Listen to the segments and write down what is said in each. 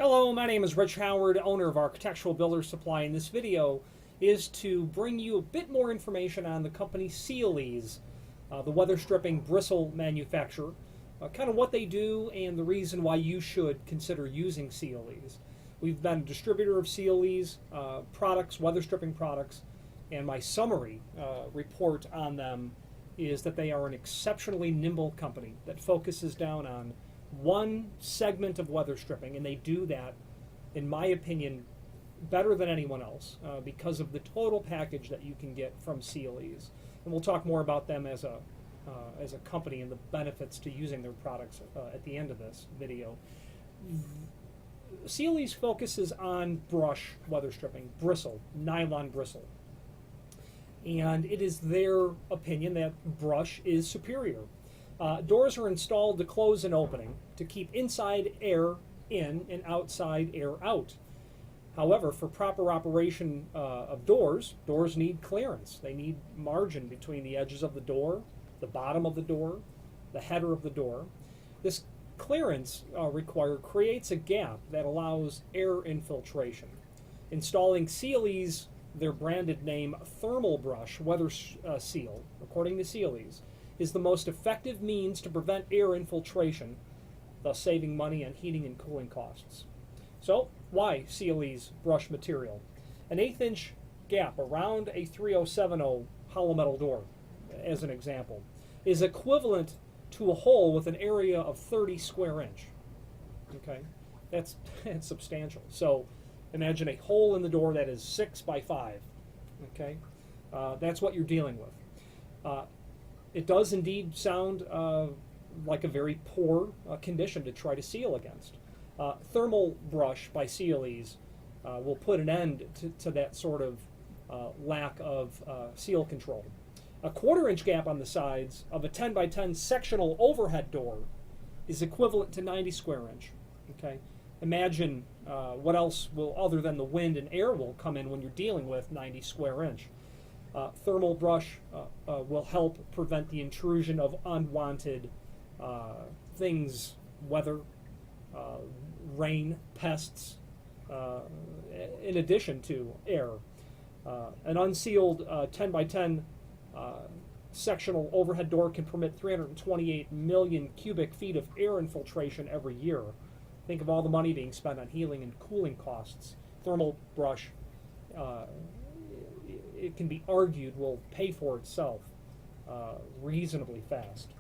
Hello, my name is Rich Howard, owner of Architectural Builder Supply, and this video is to bring you a bit more information on the company Sealeze, the weather stripping bristle manufacturer, kind of what they do and the reason why you should consider using Sealeze. We've been a distributor of Sealeze products, weather stripping products, and my summary report on them is that they are an exceptionally nimble company that focuses down on one segment of weather stripping, and they do that, in my opinion, better than anyone else because of the total package that you can get from Sealeze. And we'll talk more about them as a company and the benefits to using their products at the end of this video. Sealeze focuses on brush weather stripping, bristle, nylon bristle. And it is their opinion that brush is superior. Doors are installed to close an opening to keep inside air in and outside air out. However, for proper operation of doors, doors need clearance. They need margin between the edges of the door, the bottom of the door, the header of the door. This clearance required creates a gap that allows air infiltration. Installing Sealeze, their branded name Thermal Brush Weather Seal, according to Sealeze, is the most effective means to prevent air infiltration, thus saving money on heating and cooling costs. So, why Sealeze brush material? An 1/8" gap around a 3070 hollow metal door, as an example, is equivalent to a hole with an area of 30 square inch. Okay, that's substantial. So, imagine a hole in the door that is 6 by 5. Okay, that's what you're dealing with. It does indeed sound like a very poor condition to try to seal against. Thermal Brush by Sealeze will put an end to that sort of lack of seal control. A 1/4" gap on the sides of a 10 by 10 sectional overhead door is equivalent to 90 square inch. Okay, imagine what else will, other than the wind and air, will come in when you're dealing with 90 square inch. Thermal brush will help prevent the intrusion of unwanted things, weather, rain, pests, in addition to air. An unsealed 10 by 10 sectional overhead door can permit 328 million cubic feet of air infiltration every year. Think of all the money being spent on heating and cooling costs. Thermal brush, it can be argued, will pay for itself reasonably fast.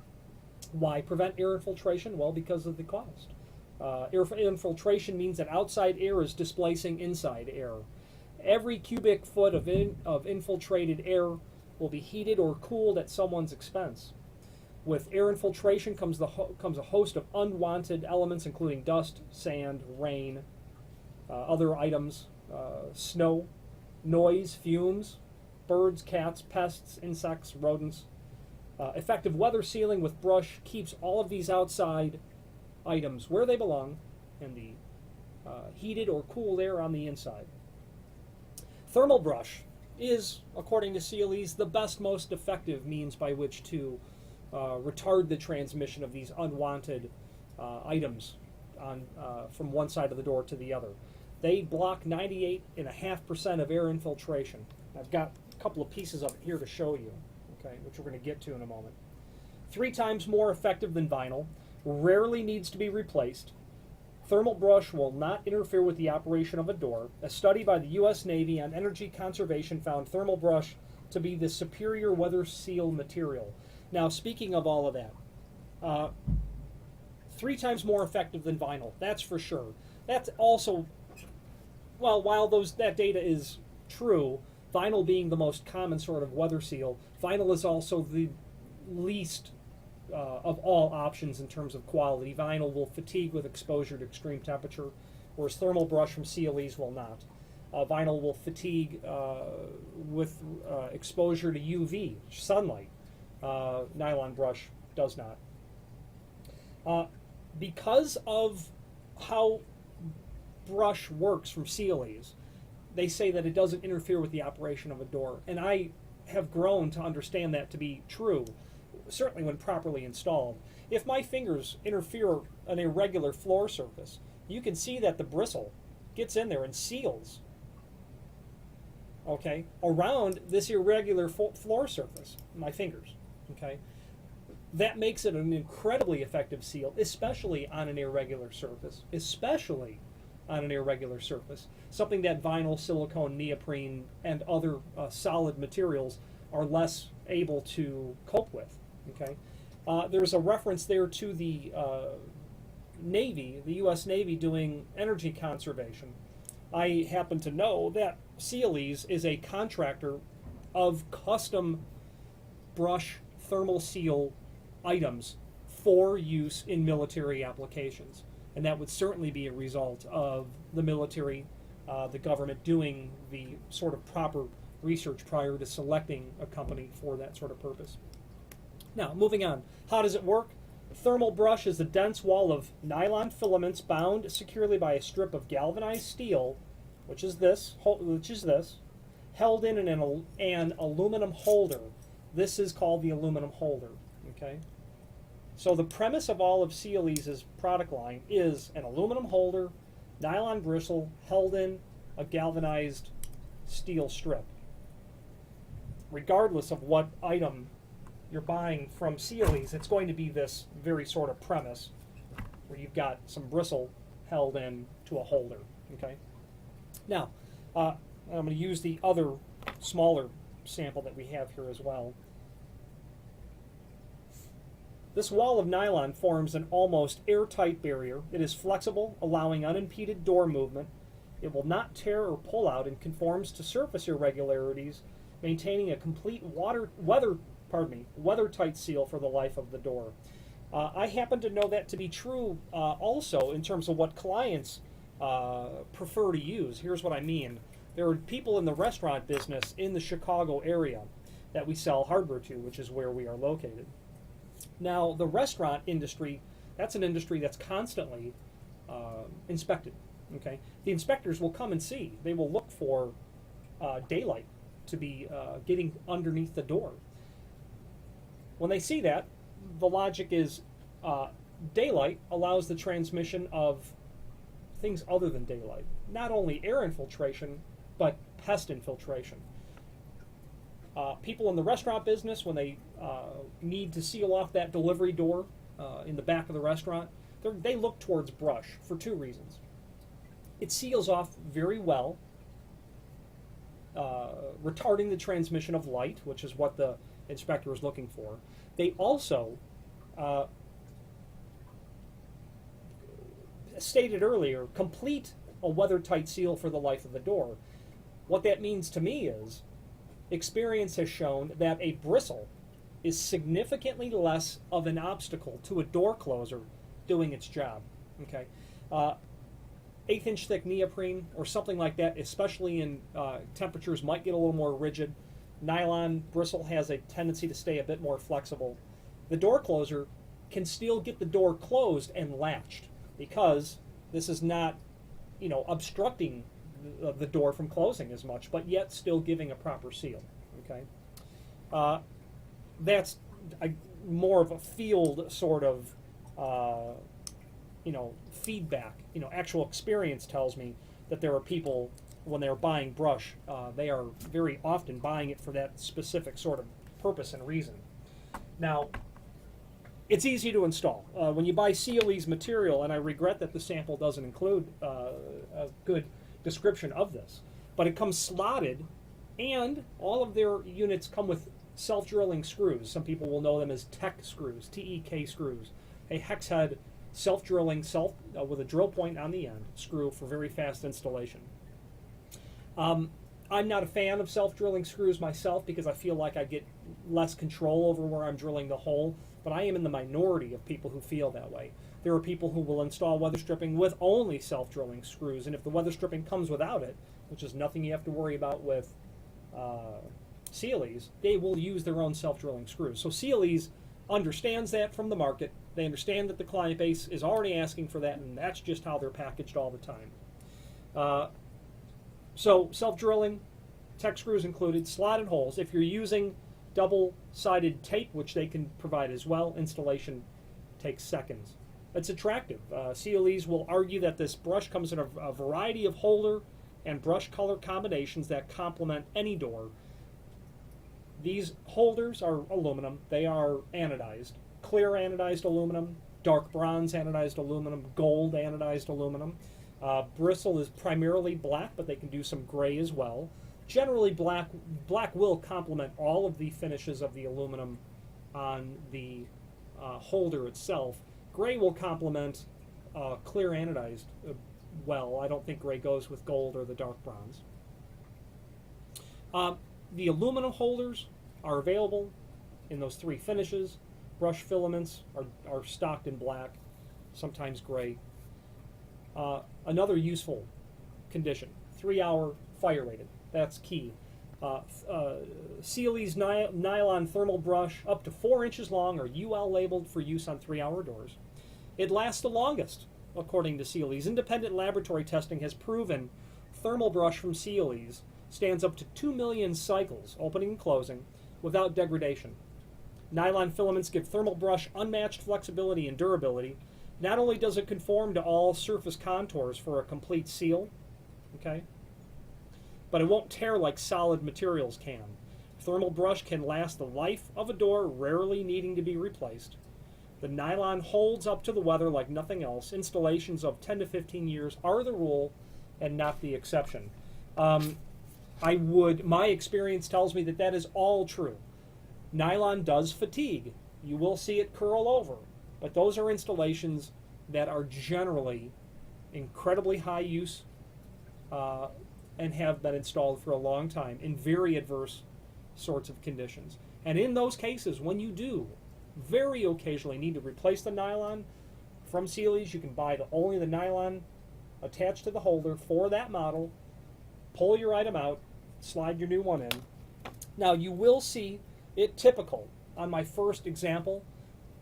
Why prevent air infiltration? Well, because of the cost. Air infiltration means that outside air is displacing inside air. Every cubic foot of infiltrated air will be heated or cooled at someone's expense. With air infiltration comes a host of unwanted elements, including dust, sand, rain, other items, snow, noise, fumes, birds, cats, pests, insects, rodents. Effective weather sealing with brush keeps all of these outside items where they belong and the heated or cooled air on the inside. Thermal brush is, according to Sealeze, the best, most effective means by which to retard the transmission of these unwanted items from one side of the door to the other. They block 98.5% of air infiltration. I've got a couple of pieces of it here to show you, okay, which we're going to get to in a moment. 3 times more effective than vinyl, rarely needs to be replaced. Thermal brush will not interfere with the operation of a door. A study by the U.S. Navy on energy conservation found thermal brush to be the superior weather seal material. Now, speaking of all of that, 3 times more effective than vinyl, that's for sure. That's also, well, while that data is true, vinyl being the most common sort of weather seal, vinyl is also the least of all options in terms of quality. Vinyl will fatigue with exposure to extreme temperature, whereas thermal brush from Sealeze will not. Vinyl will fatigue with exposure to UV, sunlight. Nylon brush does not. Because of how brush works from Sealeze, they say that it doesn't interfere with the operation of a door, and I have grown to understand that to be true, certainly when properly installed. If my fingers interfere an irregular floor surface, you can see that the bristle gets in there and seals, okay, around this irregular floor surface, my fingers, okay. That makes it an incredibly effective seal, especially on an irregular surface, something that vinyl, silicone, neoprene, and other solid materials are less able to cope with, okay. There's a reference there to the Navy, the U.S. Navy doing energy conservation. I happen to know that Sealeze is a contractor of custom brush thermal seal items for use in military applications. And that would certainly be a result of the military, the government doing the sort of proper research prior to selecting a company for that sort of purpose. Now, moving on. How does it work? A thermal brush is a dense wall of nylon filaments bound securely by a strip of galvanized steel, which is this, held in an aluminum holder. This is called the aluminum holder. Okay. So the premise of all of Sealeze's product line is an aluminum holder, nylon bristle, held in a galvanized steel strip. Regardless of what item you're buying from Sealeze, it's going to be this very sort of premise where you've got some bristle held in to a holder. Okay. Now, I'm going to use the other smaller sample that we have here as well. This wall of nylon forms an almost airtight barrier. It is flexible, allowing unimpeded door movement. It will not tear or pull out and conforms to surface irregularities, maintaining a complete weather-tight seal for the life of the door. I happen to know that to be true also in terms of what clients prefer to use. Here's what I mean. There are people in the restaurant business in the Chicago area that we sell hardware to, which is where we are located. Now, the restaurant industry, that's an industry that's constantly inspected. Okay, the inspectors will come and see. They will look for daylight to be getting underneath the door. When they see that, the logic is daylight allows the transmission of things other than daylight. Not only air infiltration, but pest infiltration. People in the restaurant business, when they need to seal off that delivery door in the back of the restaurant, they look towards brush for two reasons. It seals off very well, retarding the transmission of light, which is what the inspector is looking for. They also stated earlier, complete a weather-tight seal for the life of the door. What that means to me is experience has shown that a bristle is significantly less of an obstacle to a door closer doing its job. Okay, 1/8-inch thick neoprene or something like that, especially in temperatures, might get a little more rigid. Nylon bristle has a tendency to stay a bit more flexible. The door closer can still get the door closed and latched because this is not, obstructing the door from closing as much, but yet still giving a proper seal. Okay, that's more of a field sort of, feedback. Actual experience tells me that there are people when they're buying brush, they are very often buying it for that specific sort of purpose and reason. Now, it's easy to install. When you buy Sealeze material, and I regret that the sample doesn't include a good description of this, but it comes slotted, and all of their units come with self-drilling screws. Some people will know them as TEK screws, T-E-K screws. A hex head self-drilling, with a drill point on the end, screw for very fast installation. I'm not a fan of self-drilling screws myself because I feel like I get less control over where I'm drilling the hole, but I am in the minority of people who feel that way. There are people who will install weather stripping with only self-drilling screws, and if the weather stripping comes without it, which is nothing you have to worry about with Sealeze, they will use their own self-drilling screws. So Sealeze understands that from the market. They understand that the client base is already asking for that, and that's just how they're packaged all the time. So self-drilling, TEK screws included, slotted holes. If you're using double-sided tape, which they can provide as well, installation takes seconds. It's attractive. Sealeze will argue that this brush comes in a variety of holder and brush color combinations that complement any door. These holders are aluminum. They are anodized. Clear anodized aluminum, dark bronze anodized aluminum, gold anodized aluminum. Bristle is primarily black, but they can do some gray as well. Generally, black will complement all of the finishes of the aluminum on the holder itself. Gray will complement clear anodized well. I don't think gray goes with gold or the dark bronze. The aluminum holders are available in those three finishes. Brush filaments are stocked in black, sometimes gray. Another useful condition, 3-hour fire rated. That's key. Sealeze nylon thermal brush, up to 4 inches long, are UL labeled for use on 3-hour doors. It lasts the longest, according to Sealeze. Independent laboratory testing has proven thermal brush from Sealeze stands up to 2 million cycles, opening and closing, without degradation. Nylon filaments give thermal brush unmatched flexibility and durability. Not only does it conform to all surface contours for a complete seal, okay, but it won't tear like solid materials can. Thermal brush can last the life of a door, rarely needing to be replaced. The nylon holds up to the weather like nothing else. Installations of 10 to 15 years are the rule and not the exception. My experience tells me that that is all true. Nylon does fatigue. You will see it curl over, but those are installations that are generally incredibly high use and have been installed for a long time in very adverse sorts of conditions. And in those cases, when you do very occasionally need to replace the nylon from Sealeze, you can buy only the nylon attached to the holder for that model, pull your item out, slide your new one in. Now you will see it typical. On my first example,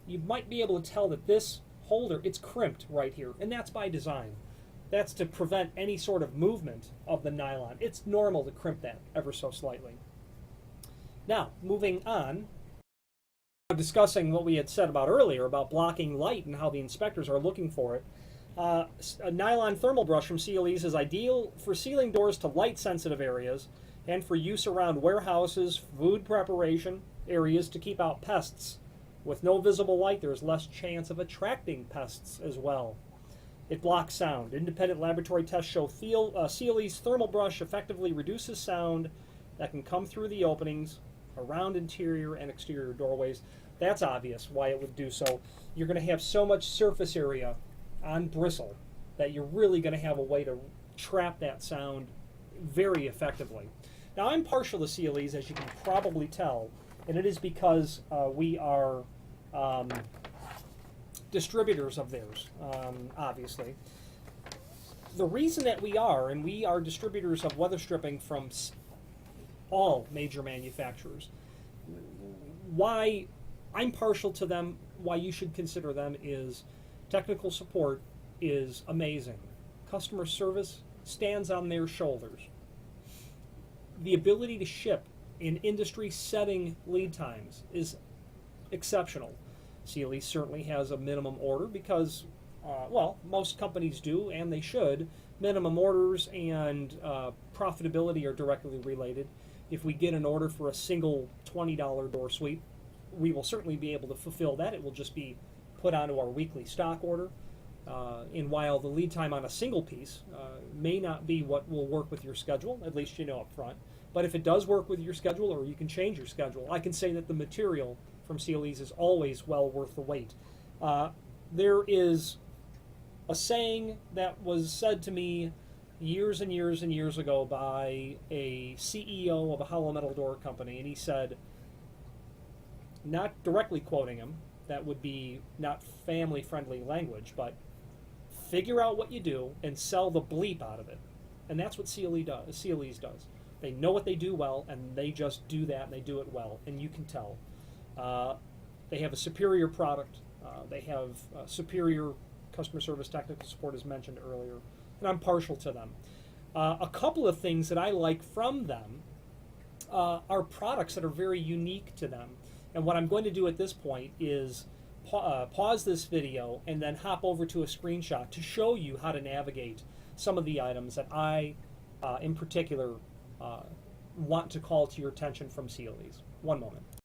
you might be able to tell that this holder, it's crimped right here, and that's by design. That's to prevent any sort of movement of the nylon. It's normal to crimp that ever so slightly. Now, moving on, discussing what we had said about earlier about blocking light and how the inspectors are looking for it. A nylon thermal brush from Sealeze is ideal for sealing doors to light-sensitive areas and for use around warehouses, food preparation areas to keep out pests. With no visible light, there is less chance of attracting pests as well. It blocks sound. Independent laboratory tests show Sealeze thermal brush effectively reduces sound that can come through the openings around interior and exterior doorways. That's obvious why it would do so. You're going to have so much surface area on bristle that you're really going to have a way to trap that sound very effectively. Now, I'm partial to Sealeze, as you can probably tell, and it is because we are distributors of theirs, obviously. The reason that we are distributors of weather stripping from all major manufacturers. Why I'm partial to them, why you should consider them, is technical support is amazing. Customer service stands on their shoulders. The ability to ship in industry-setting lead times is exceptional. Sealeze certainly has a minimum order because, most companies do, and they should. Minimum orders and profitability are directly related. If we get an order for a single $20 door sweep, we will certainly be able to fulfill that. It will just be put onto our weekly stock order. And while the lead time on a single piece may not be what will work with your schedule, at least you know up front, but if it does work with your schedule or you can change your schedule, I can say that the material from Sealeze is always well worth the wait. There is a saying that was said to me years and years and years ago by a CEO of a hollow metal door company, and he said, not directly quoting him, that would be not family-friendly language, but figure out what you do and sell the bleep out of it. And that's what Sealeze does. They know what they do well, and they just do that, and they do it well, and you can tell. They have a superior product. They have superior customer service technical support, as mentioned earlier, and I'm partial to them. A couple of things that I like from them are products that are very unique to them. And what I'm going to do at this point is pause this video and then hop over to a screenshot to show you how to navigate some of the items that I, in particular, want to call to your attention from Sealeze. One moment.